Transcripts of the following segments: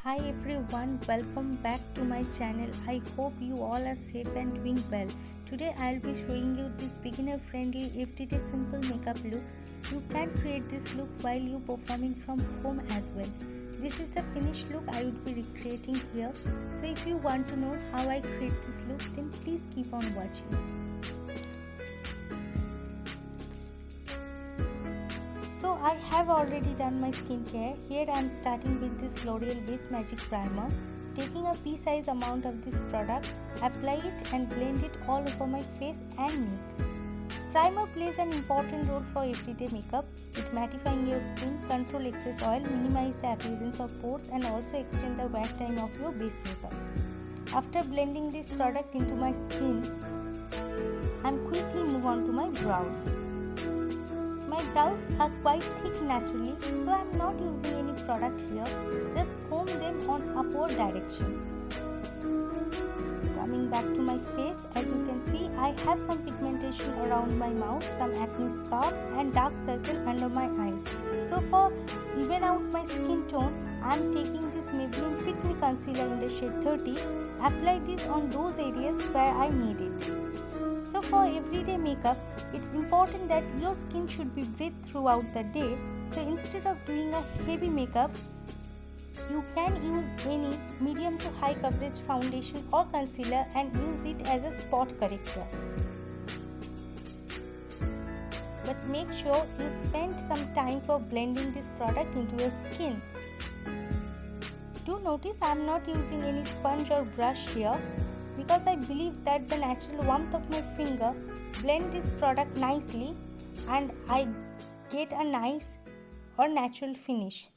Hi everyone, welcome back to my channel. I hope you all are safe and doing well. Today I'll be showing you this beginner friendly everyday simple makeup look. You can create this look while you performing from home as well. This is the finished look I would be recreating here. So if you want to know how I create this look, then please keep on watching. So I have already done my skincare. Here I am starting with this L'Oreal Base Magic Primer. Taking a pea-size amount of this product, apply it and blend it all over my face and neck. Primer plays an important role for everyday makeup. It mattifying your skin, control excess oil, minimize the appearance of pores and also extend the wear time of your base makeup. After blending this product into my skin, I am quickly move on to my brows. My brows are quite thick naturally, so I am not using any product here. Just comb them on upward direction. Coming back to my face, as you can see, I have some pigmentation around my mouth, some acne scar and dark circle under my eyes. So for even out my skin tone, I am taking this Maybelline Fit Me Concealer in the shade 30. Apply this on those areas where I need it. So for everyday makeup, it's important that your skin should be breathed throughout the day. So instead of doing a heavy makeup, you can use any medium to high coverage foundation or concealer and use it as a spot corrector. But make sure you spend some time for blending this product into your skin. Do notice I am not using any sponge or brush here, because I believe that the natural warmth of my finger blend this product nicely and I get a nice or natural finish.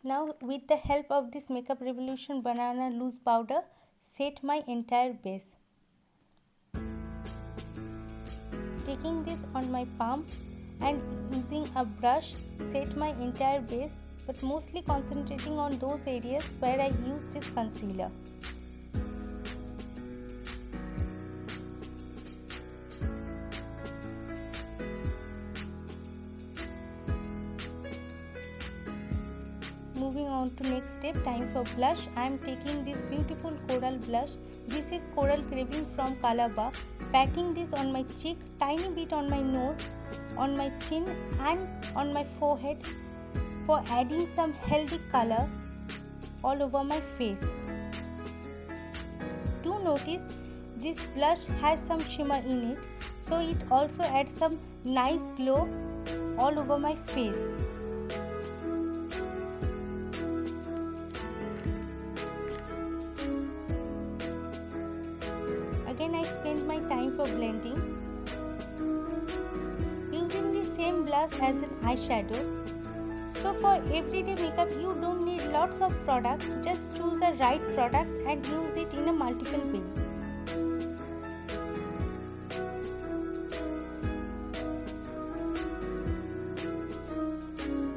Now with the help of this Makeup Revolution Banana Loose Powder, set my entire base. Taking this on my palm and using a brush, set my entire base, but mostly concentrating on those areas where I use this concealer. Moving on to next step, time for blush. I am taking this beautiful coral blush. This is Coral Craving from Calabar. Packing this on my cheek, tiny bit on my nose, on my chin and on my forehead for adding some healthy color all over my face. Do notice this blush has some shimmer in it, so it also adds some nice glow all over my face. Again I spend my time for blending. Using the same blush as an eyeshadow. So for everyday makeup you don't need lots of product, just choose a right product and use it in a multiple ways.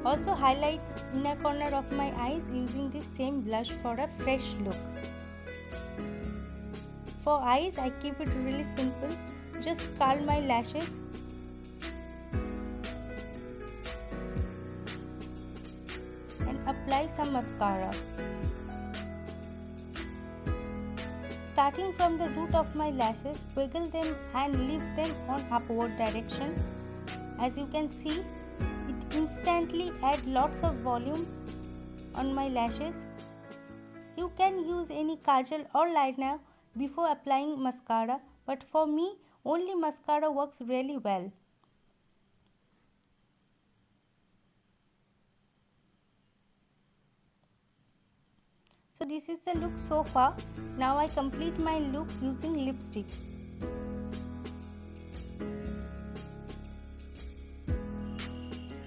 Also highlight inner corner of my eyes using the same blush for a fresh look. For eyes I keep it really simple, just curl my lashes and apply some mascara. Starting from the root of my lashes, wiggle them and lift them on upward direction. As you can see, it instantly adds lots of volume on my lashes. You can use any kajal or liner before applying mascara, but for me only mascara works really well. So this is the look so far. Now I complete my look using lipstick.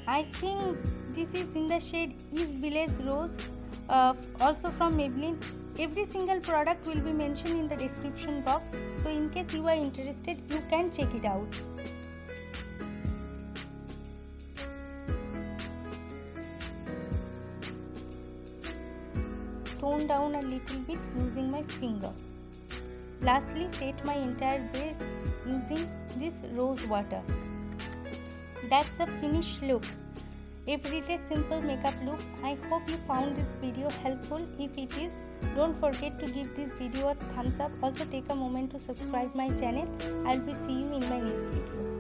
I think this is in the shade East Village Rose, also from Maybelline. Every single product will be mentioned in the description box, so in case you are interested, you can check it out. Tone down a little bit using my finger. Lastly, set my entire base using this rose water. That's the finished look. Everyday simple makeup look. I hope you found this video helpful. If it is, don't forget to give this video a thumbs up. Also take a moment to subscribe my channel. I'll be seeing you in my next video.